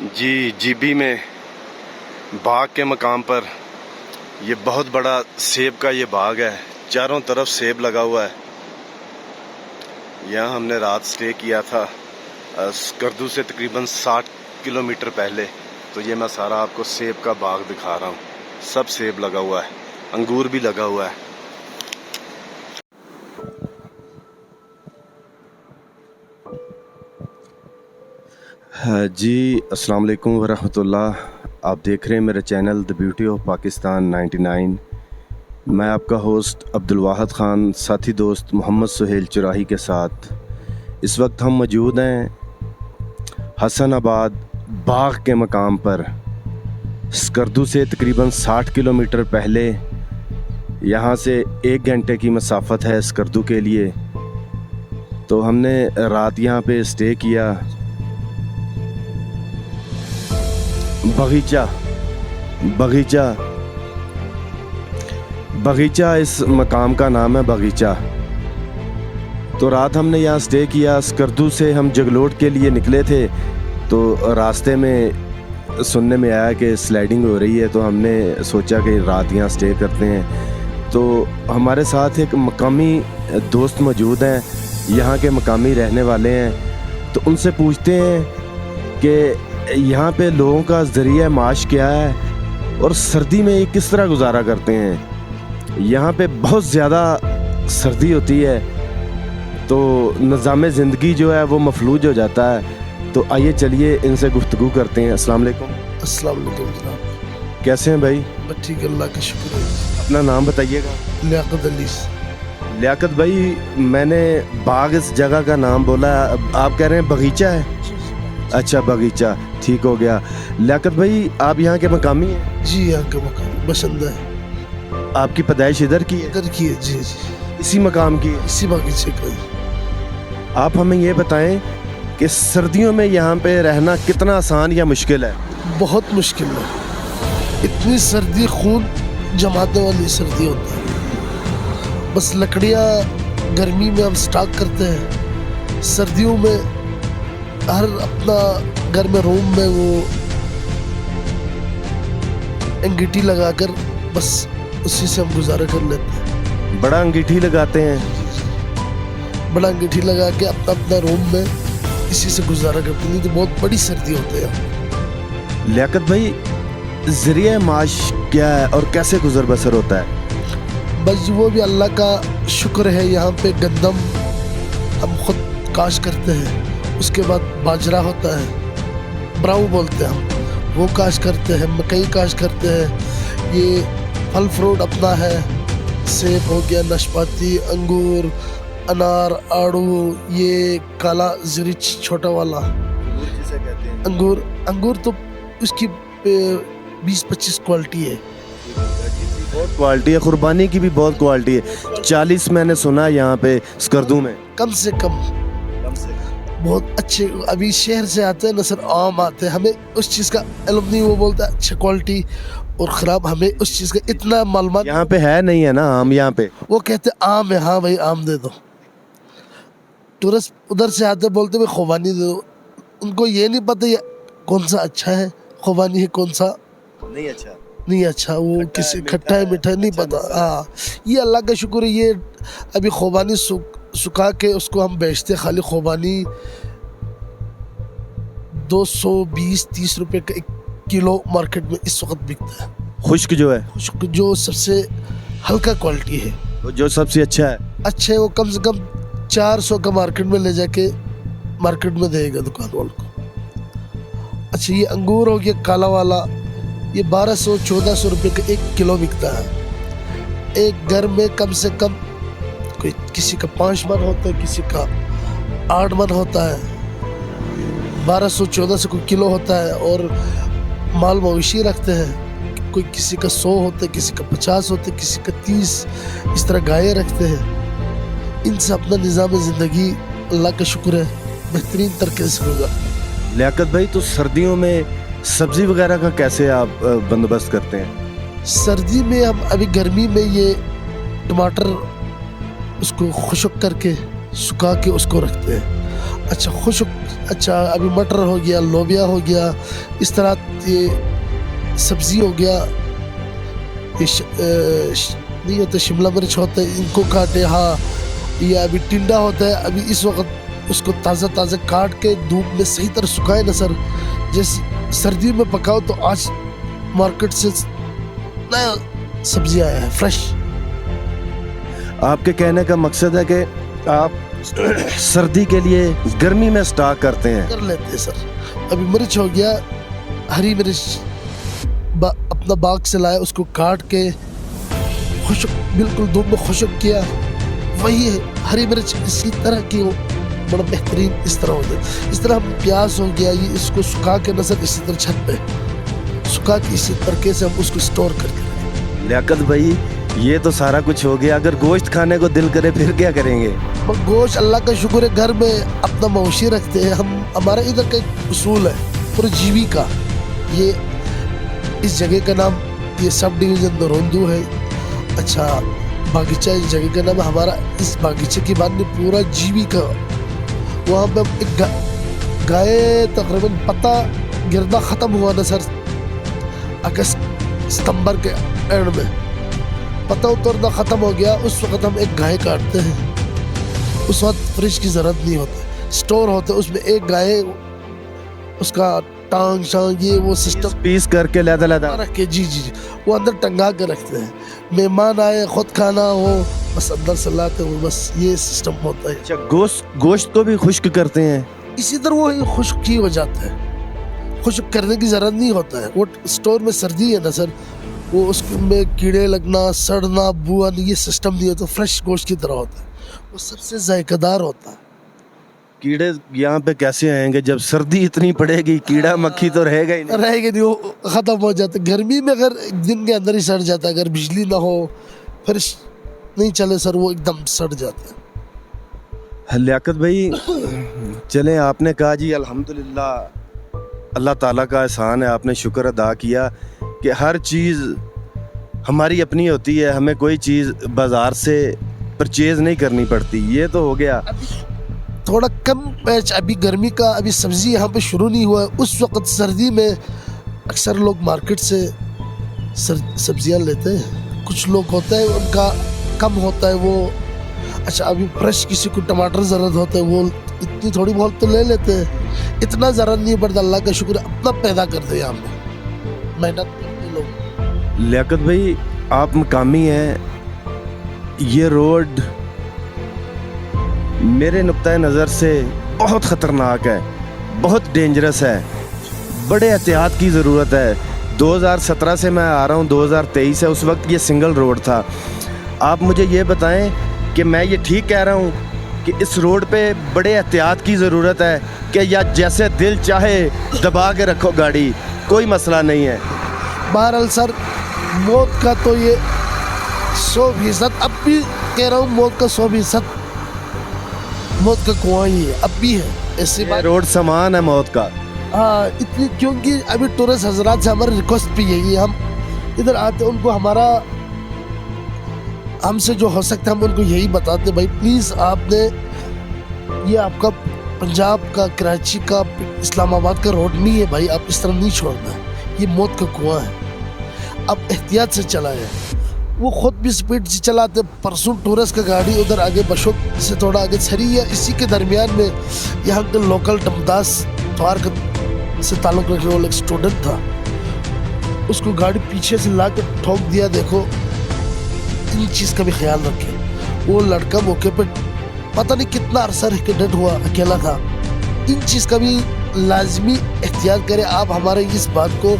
جی جی میں باغ کے مقام پر یہ بہت بڑا سیب کا یہ باغ ہے، چاروں طرف سیب لگا ہوا ہے۔ یہاں ہم نے رات سٹے کیا تھا اسکردو سے تقریباً 60 کلومیٹر پہلے۔ تو یہ میں سارا آپ کو سیب کا باغ دکھا رہا ہوں، سب سیب لگا ہوا ہے، انگور بھی لگا ہوا ہے۔ جی السلام علیکم ورحمۃ اللہ، آپ دیکھ رہے ہیں میرا channel the beauty of Pakistan 99۔ میں آپ کا ہوسٹ عبدالواحد خان، ساتھی دوست محمد سہیل چراہی کے ساتھ اس وقت ہم موجود ہیں حسن آباد باغ کے مقام پر، اسکردو سے تقریباً 60 کلومیٹر پہلے۔ یہاں سے 1 گھنٹے کی مسافت ہے اسکردو کے لیے۔ تو ہم نے رات یہاں پہ سٹے کیا۔ باغیچہ اس مقام کا نام ہے باغیچہ۔ تو رات ہم نے یہاں سٹے کیا۔ اسکردو سے ہم جگلوٹ کے لیے نکلے تھے، تو راستے میں سننے میں آیا کہ سلائڈنگ ہو رہی ہے، تو ہم نے سوچا کہ رات یہاں سٹے کرتے ہیں۔ تو ہمارے ساتھ ایک مقامی دوست موجود ہیں، یہاں کے مقامی رہنے والے ہیں۔ تو ان سے پوچھتے ہیں کہ یہاں پہ لوگوں کا ذریعہ معاش کیا ہے اور سردی میں یہ کس طرح گزارا کرتے ہیں۔ یہاں پہ بہت زیادہ سردی ہوتی ہے، تو نظام زندگی جو ہے وہ مفلوج ہو جاتا ہے۔ تو آئیے چلیے ان سے گفتگو کرتے ہیں۔ السلام علیکم۔ السلام علیکم جناب، کیسے ہیں بھائی؟ بس ٹھیک ہے، اللہ کا شکر ہے۔ اپنا نام بتائیے گا۔ لیاقت علی۔ لیاقت بھائی، میں نے باغ اس جگہ کا نام بولا، آپ کہہ رہے ہیں باغیچہ ہے؟ اچھا باغیچہ، ٹھیک ہو گیا۔ لیاقت بھائی، آپ یہاں کے مقامی ہیں؟ جی، یہاں کا مقام باشندہ ہے۔ آپ کی پیدائش ادھر کی ہے؟ ادھر کی ہے، جی جی، اسی مقام کی؟ اسی باغیچے کا ہی۔ آپ ہمیں یہ بتائیں کہ سردیوں میں یہاں پہ رہنا کتنا آسان یا مشکل ہے؟ بہت مشکل ہے، اتنی سردی خون جمانے والی سردی ہوتا ہے۔ بس لکڑیاں گرمی میں ہم سٹاک کرتے ہیں، سردیوں میں ہر اپنا گھر میں روم میں وہ انگیٹھی لگا کر بس اسی سے ہم گزارا کر لیتے ہیں۔ بڑا انگیٹھی لگاتے ہیں؟ بڑا انگیٹھی لگا کے اپنا روم میں اسی سے گزارا کرتے ہیں، تو بہت بڑی سردی ہوتی ہے۔ لیاقت بھائی، ذریعہ معاش کیا ہے اور کیسے گزر بسر ہوتا ہے؟ بس وہ بھی اللہ کا شکر ہے، یہاں پہ گندم ہم خود کاشت کرتے ہیں، اس کے بعد باجرہ ہوتا ہے، براؤ بولتے ہیں ہم، وہ کاشت کرتے ہیں، مکئی کاشت کرتے ہیں۔ یہ پھل فروٹ اپنا ہے، سیب ہو گیا، ناشپاتی، انگور، انار، آڑو، یہ کالا زرچ چھوٹا والا انگور تو اس کی 20-25 کوالٹی ہے۔ بہت کوالٹی ہے، قربانی کی بھی بہت کوالٹی ہے۔ 40 میں نے سنا یہاں پہ اسکردو میں کم سے کم بہت اچھے۔ ابھی شہر سے آتے ہیں نصر عام آتے ہیں، ہمیں اس چیز کا علم نہیں، وہ بولتا ہے اچھا کوالٹی اور خراب، ہمیں اس چیز کا اتنا معلومات یہاں پہ ہے نہیں ہے نا آم یہاں پہ؟ وہ کہتے آم ہے، ہاں بھائی آم دے دو۔ ٹورسٹ ادھر سے آتے بولتے بھائی خوبانی دے دو، ان کو یہ نہیں پتہ یہ کون سا اچھا ہے خوبانی ہے، کون سا نہیں اچھا، وہ کسی کھٹا ہے میٹھا نہیں پتہ۔ ہاں، یہ اللہ کا شکر ہے، یہ ابھی خوبانی سکھا کے اس کو ہم بیچتے، خالی خوبانی 220-30 روپے کا 1 کلو مارکیٹ میں اس وقت بکتا ہے۔ خشک جو ہے، خشک جو سب سے ہلکا کوالٹی ہے، جو سب سے اچھا ہے، اچھے وہ کم سے کم 400 کا مارکیٹ میں لے جا کے مارکیٹ میں دے گا دکان والوں کو۔ اچھا، یہ انگور ہو گیا کالا والا، یہ 1200-1400 روپے کا 1 کلو بکتا ہے۔ ایک گھر میں کم سے کم کوئی کسی کا 5 من ہوتا ہے، کسی کا 8 من ہوتا ہے، 1200-1400 کو کلو ہوتا ہے۔ اور مال مویشی رکھتے ہیں، کوئی کسی کا 100 ہوتا ہے، کسی کا 50 ہوتا ہے، کسی کا 30، اس طرح گائے رکھتے ہیں۔ ان سے اپنا نظام زندگی اللہ کا شکر ہے بہترین طریقے سے ہوگا۔ لیاقت بھائی، تو سردیوں میں سبزی وغیرہ کا کیسے آپ بندوبست کرتے ہیں؟ سردی میں ہم ابھی گرمی میں یہ ٹماٹر اس کو خشک کر کے سکھا کے اس کو رکھتے ہیں۔ अच्छा खुश्क, अच्छा अभी मटर हो गया, लोबिया हो गया, इस तरह ये सब्जी हो गया, ये नहीं होता शिमला मिर्च होता है, इनको काटे। हाँ, ये अभी टिंडा होता है, अभी इस वक्त उसको ताज़ा ताज़ा काट के धूप में सही तरह सुखाए ना सर, जैसे सर्दी में पकाओ तो आज मार्केट से नया सब्जी आया है फ्रेश। आपके कहने का मकसद है कि आप सर्दी के लिए गर्मी में स्टॉक करते हैं। कर लेते हैं सर। अभी मिर्च हो गया, हरी मिर्च अपना बाग से लाया, उसको काट के खुश्क बिल्कुल धूप में खुश्क किया, वही है हरी मिर्च इसी तरह की हो, बड़ा बेहतरीन इस तरह होता है। इस तरह हम प्याज हो गया, ये इसको सुखा के नजर इसी तरह छत पे सुखा के इसी तरीके से हम उसको स्टोर करके रखें। लियाकत भाई ये तो सारा कुछ हो गया, अगर गोश्त खाने को दिल करे फिर क्या करेंगे? गोश्त अल्लाह का शुक्र है घर में अपना मवेशी रखते हैं हम। हमारा इधर का एक उसूल है पुरजीवी का, ये इस जगह का नाम ये सब डिवीज़न नरोंदू है। अच्छा बागीचा इस जगह का नाम है। हमारा इस बागीचे की बात नहीं, पूरा जीवी का वहाँ पे हम एक गाय तकरीबन पता गिरना ख़त्म हुआ ना सर, अगस्त सितंबर के एंड में पता उतरना ख़त्म हो गया, उस वक्त हम एक गाय काटते हैं। उस वक्त फ्रिज की ज़रूरत नहीं होती, स्टोर होते उसमें एक गाय, उसका टांग शांग ये वो सिस्टम पीस करके लदा रख के जी वो अंदर टंगा के रखते हैं। मेहमान आए खुद खाना हो बस अंदर से लाते हो, बस ये सिस्टम होता है। अच्छा गोश्त को भी खुश्क करते हैं? इसी तरह वो खुश्क ही हो जाता है, खुश्क करने की ज़रूरत नहीं होता है। वो स्टोर में सर्दी है ना सर, वो उसमें कीड़े लगना सड़ना बुआ ये सिस्टम नहीं होता, फ्रेश गोश्त की तरह होता है, वो सबसे जायकेदार होता है। कीड़े यहाँ पे कैसे आएंगे जब सर्दी इतनी पड़ेगी? कीड़ा मक्खी तो रहेगा ही नहीं। रहेगा नहीं, वो ख़त्म हो जाता है। गर्मी में अगर दिन के अंदर ही सड़ जाता है, अगर बिजली ना हो फिर नहीं चले सर, वो एकदम सड़ जाता है। लियाकत भाई चलें, आपने कहा जी अल्हम्दुलिल्लाह अल्लाह ताला का एहसान है, आपने शुक्र अदा किया कि हर चीज़ हमारी अपनी होती है, हमें कोई चीज़ बाज़ार से परचेज़ नहीं करनी पड़ती। ये तो हो गया थोड़ा कम पैच अभी गर्मी का, अभी सब्ज़ी यहाँ पे शुरू नहीं हुआ है। उस वक्त सर्दी में अक्सर लोग मार्केट से सब्जियाँ लेते हैं, कुछ लोग होता है उनका कम होता है वो। अच्छा अभी फ्रेश किसी को टमाटर ज़रूरत होता है, वो इतनी थोड़ी बहुत तो ले लेते हैं, इतना ज़रूरत नहीं पड़ता। अल्लाह का शुक्र अपना पैदा करते हैं यहाँ पे, मेहनत करते लोग। लियाकत भाई आप मकामी हैं, ये रोड मेरे नुक्ता नज़र से बहुत ख़तरनाक है, बहुत डेंजरस है, बड़े एहतियात की ज़रूरत है। 2017 से मैं आ रहा हूँ, 2023 है, उस वक्त ये सिंगल रोड था। आप मुझे ये बताएं कि मैं ये ठीक कह रहा हूँ कि इस रोड पे बड़े एहतियात की ज़रूरत है कि या जैसे दिल चाहे दबा के रखो गाड़ी, कोई मसला नहीं है? बहरहाल सर मौत का तो ये 100%, अब भी कह रहा हूँ मौत का 100% मौत का कुआं ही है, अब भी है ऐसी बात। रोड समान है मौत का। हाँ इतनी, क्योंकि अभी टूरिस्ट हजरात से हमारी रिक्वेस्ट भी यही है, हम इधर आते उनको हमारा हमसे जो हो सकता है हम उनको यही बताते, भाई प्लीज़ आपने ये आपका पंजाब का कराची का इस्लामाबाद का रोड नहीं है भाई, आप इस तरह नहीं छोड़ना है, ये मौत का कुआं है, आप एहतियात से चलाएं। वो खुद भी स्पीड से चलाते। परसों टूरिस्ट का गाड़ी उधर आगे बशोक से थोड़ा आगे छरी या इसी के दरमियान में यहाँ के लोकल टमदास द्वार से ताल्लुक़ रखने वाला एक स्टूडेंट था, उसको गाड़ी पीछे से ला के ठोक दिया। देखो इन चीज़ का भी ख्याल रखें। वो लड़का मौके पर पता नहीं कितना अरसा रह के डेड हुआ, अकेला था। इन चीज़ का भी लाजमी एहतियात करें। आप हमारे इस बात को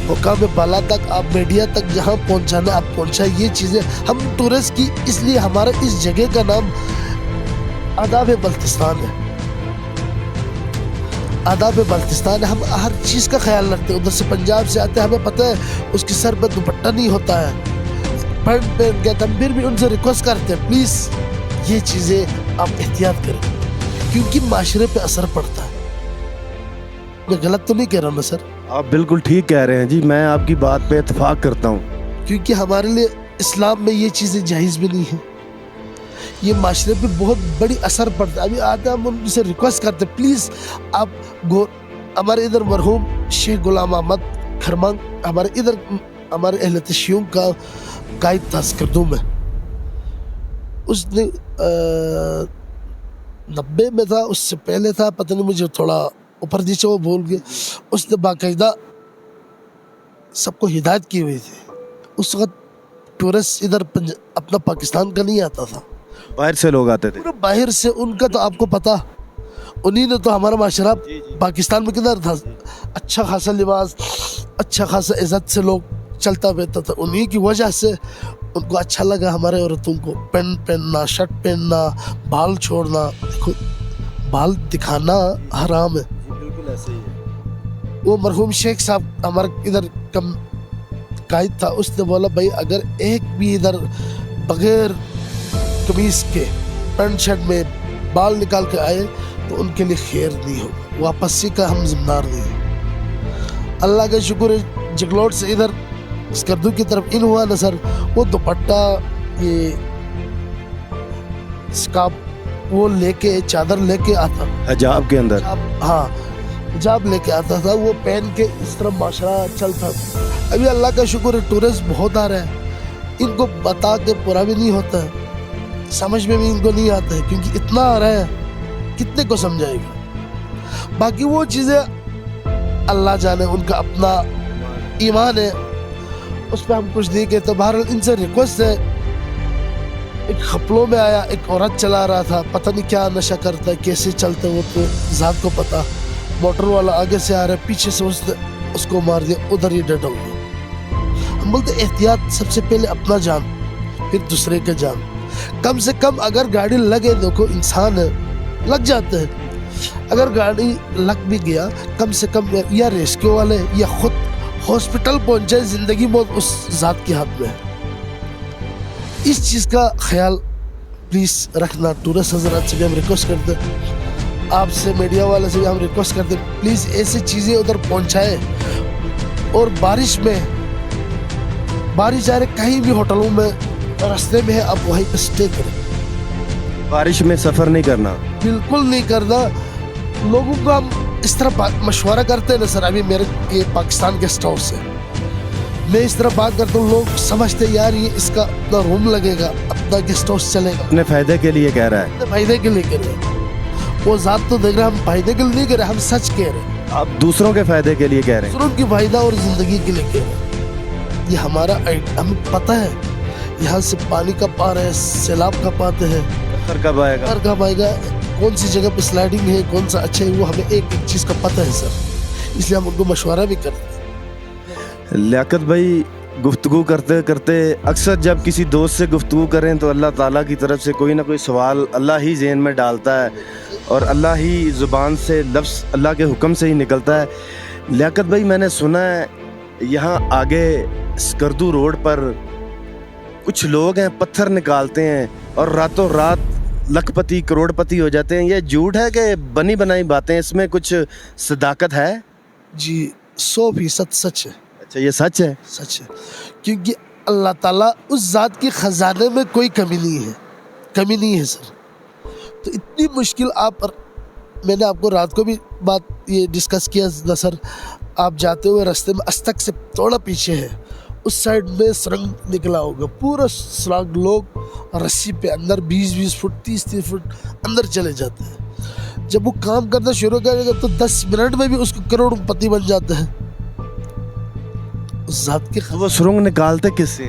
हुकाम बाला तक, आप मीडिया तक जहाँ पहुँचाना आप पहुँचाए ये चीज़ें। हम टूरिस्ट की, इसलिए हमारा इस जगह का नाम आदाब बल्तिस्तान है, आदाब बल्तिस्तान है। हम हर चीज़ का ख्याल रखते हैं। उधर से पंजाब से आते हैं, हमें पता है उसकी सर पर दुपट्टा नहीं होता है, पैंट पहन के, हम फिर भी उनसे रिक्वेस्ट करते हैं प्लीज़ ये चीज़ें आप एहतियात करें, क्योंकि माशरे पे असर पड़ता है। मैं गलत तो नहीं कह रहा हूँ ना सर? आप बिल्कुल ठीक कह रहे हैं जी, मैं आपकी बात पे इत्तेफाक करता हूँ। क्योंकि हमारे लिए इस्लाम में ये चीज़ें जायज़ भी नहीं है। ये माशरे पे बहुत बड़ी असर पड़ता है। अभी आते हम उनसे रिक्वेस्ट करते प्लीज़ आप हमारे इधर मरहूम शेख गुलाम अहमद खरमंग हमारे इधर हमारे अहले तशय्युम का कायद था स्कर्दू में, उसने 90 में था, उससे पहले था, पता नहीं मुझे थोड़ा ऊपर नीचे वो भूल गए। उसने बाकायदा सबको हिदायत की हुई थी। उस वक्त टूरिस्ट इधर अपना पाकिस्तान का नहीं आता था, बाहर से लोग आते थे। पूरा बाहर से, उनका तो आपको पता, उन्हीं ने तो हमारा माशरा पाकिस्तान में किधर था, अच्छा खासा लिबास, अच्छा खासा इज्जत से लोग चलता फिरता था। उन्हीं की वजह से उनको अच्छा लगा हमारे औरतों को पैंट पहनना, शर्ट पहनना, बाल छोड़ना। देखो बाल दिखाना हराम है। बिल्कुल ऐसे ही है। वो मरहूम शेख साहब हमारे इधर कम कायद था, उसने बोला भाई अगर एक भी इधर बगैर कमीज के पैंट शर्ट में बाल निकाल के आए तो उनके लिए खैर नहीं हो, वापसी का हम जिम्मेदार नहीं है। अल्लाह का शुक्र है जगलोट से इधर स्कर्दू की तरफ इन हुआ ना सर, वो दुपट्टा ये स्कार्फ वो लेके चादर लेके आता, हिजाब के अंदर, हाँ हिजाब लेके आता था, वो पहन के इस तरह माशरा चलता था। अभी अल्लाह का शुक्र है टूरिस्ट बहुत आ रहे हैं, इनको बता के पूरा भी नहीं होता है, समझ में भी इनको नहीं आता है, क्योंकि इतना आ रहा है कितने को समझाएगा। बाकी वो चीज़ें अल्लाह जाने, उनका अपना ईमान है, उस पर हम कुछ नहीं कहते। बहरहाल इनसे रिक्वेस्ट है, एक खपलों में आया, एक औरत चला रहा था, पता नहीं क्या नशा करता है, कैसे चलते वो तो ज़ात को पता। मोटर वाला आगे से आ रहा है, पीछे से उसको मार दिया, उधर ही डेड हो गया। हम बोलते एहतियात सबसे पहले अपना जान, फिर दूसरे का जान। कम से कम अगर गाड़ी लगे, देखो इंसान है, लग जाते हैं, अगर गाड़ी लग भी गया कम से कम या रेस्क्यू वाले या खुद हॉस्पिटल पहुंचे, जिंदगी मौत उस ज़ात के हाथ में है। इस चीज़ का ख्याल प्लीज़ रखना। टूरिस्ट हजरात से भी हम रिक्वेस्ट करते हैं, आपसे मीडिया वाले से भी हम रिक्वेस्ट करते हैं, प्लीज़ ऐसी चीज़ें उधर पहुंचाए। और बारिश में, बारिश आ रही कहीं भी होटलों में रास्ते में है, आप वहीं पे स्टे करें। बारिश में सफ़र नहीं करना, बिल्कुल नहीं करना। लोगों को हम इस तरह मशवरा करते हैं ना सर, अभी मेरे ये पाकिस्तान गेस्ट हाउस है, मैं इस तरह बात करता हूँ, लोग समझते यार ये इसका अपना रूम लगेगा, अपना गेस्ट हाउस चलेगा, अपने फ़ायदे के लिए कह रहा है। अपने फायदे के लिए कह रहे हैं। वो ज़ात तो देख रहे हैं, हम फायदे के लिए नहीं कह रहे, हम सच कह रहे हैं। आप दूसरों के फ़ायदे के लिए कह रहे हैं। दूसरों की फायदा और ज़िंदगी के लिए कह रहे हैं। ये हमारा हमें पता है, यहाँ से पानी कब आ रहा है, सैलाब कब आते हैं, पत्थर कब आएगा, पत्थर कब आएगा, कौन सी जगह पे स्लाइडिंग है, कौन सा अच्छा है, वो हमें एक एक चीज़ का पता है सर, इसलिए हम उनको मशवरा भी करते हैं। लियाकत भाई, गुफ्तगू करते करते अक्सर जब किसी दोस्त से गुफ्तगू करें तो अल्लाह ताला की तरफ से कोई ना कोई सवाल अल्लाह ही ज़हन में डालता है और अल्लाह ही ज़ुबान से लफ्ज़ अल्लाह के हुक्म से ही निकलता है। लियाकत भाई, मैंने सुना है यहाँ आगे स्कर्दू रोड पर कुछ लोग हैं, पत्थर निकालते हैं और रातों रात लखपति करोड़पति हो जाते हैं। ये झूठ है कि बनी बनाई बातें, इसमें कुछ सदाकत है? जी 100% सच है। अच्छा, ये सच है? सच है, क्योंकि अल्लाह ताला उस ज़ात के ख़जाने में कोई कमी नहीं है, कमी नहीं है सर। तो इतनी मुश्किल मैंने आपको रात को भी बात ये डिस्कस किया ना सर, आप जाते हुए रास्ते में अस्तक से थोड़ा पीछे है, उस साइड में सुरंग निकला होगा, पूरा सुरंग, लोग रस्सी पे अंदर 20-20 फुट 30-30 फुट अंदर चले जाते हैं। जब वो काम करना शुरू करेगा तो 10 मिनट में भी उसको करोड़पति बन जाते हैं। उस ज़ात के वो सुरंग निकालते किससे?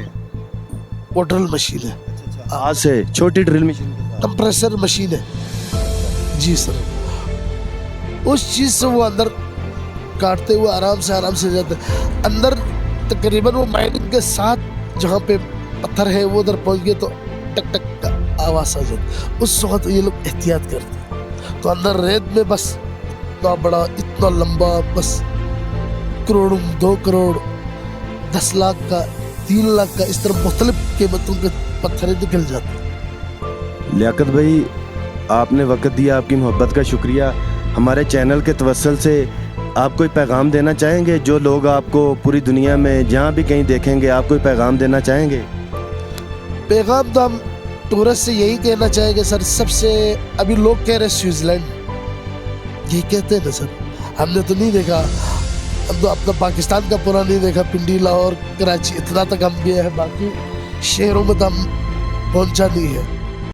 वो ड्रिल मशीन है, हाथ से, छोटी ड्रिल मशीन, कंप्रेसर मशीन है जी सर। उस चीज़ से वो अंदर काटते हुए आराम से जाते हैं अंदर। तकरीबन वो माइनिंग के साथ जहाँ पे पत्थर है वो उधर पहुँच गए तो टक टक का आवाज़ आ जाती। उस वक्त ये लोग एहतियात करते हैं, तो अंदर रेत में बस इतना बड़ा, इतना लंबा, बस करोड़, 2 करोड़, 10 लाख का, 3 लाख का, इस तरह मुख्तलिफ कीमतों के पत्थर निकल जाते हैं। लियाकत भाई, आपने वक्त दिया, आपकी मोहब्बत का शुक्रिया। हमारे चैनल के तवस्सुल से आप कोई पैगाम देना चाहेंगे? जो लोग आपको पूरी दुनिया में जहाँ भी कहीं देखेंगे, आप कोई पैगाम देना चाहेंगे? पैगाम तो हम टूरिस्ट से यही कहना चाहेंगे सर, सबसे अभी लोग कह रहे हैं स्विट्जरलैंड, यही कहते हैं ना सर, हमने तो नहीं देखा, हम तो अपना पाकिस्तान का पूरा नहीं देखा, पिंडी, लाहौर, कराची, इतना तक हम गए हैं, बाकी शहरों में तो हम पहुंचा नहीं है।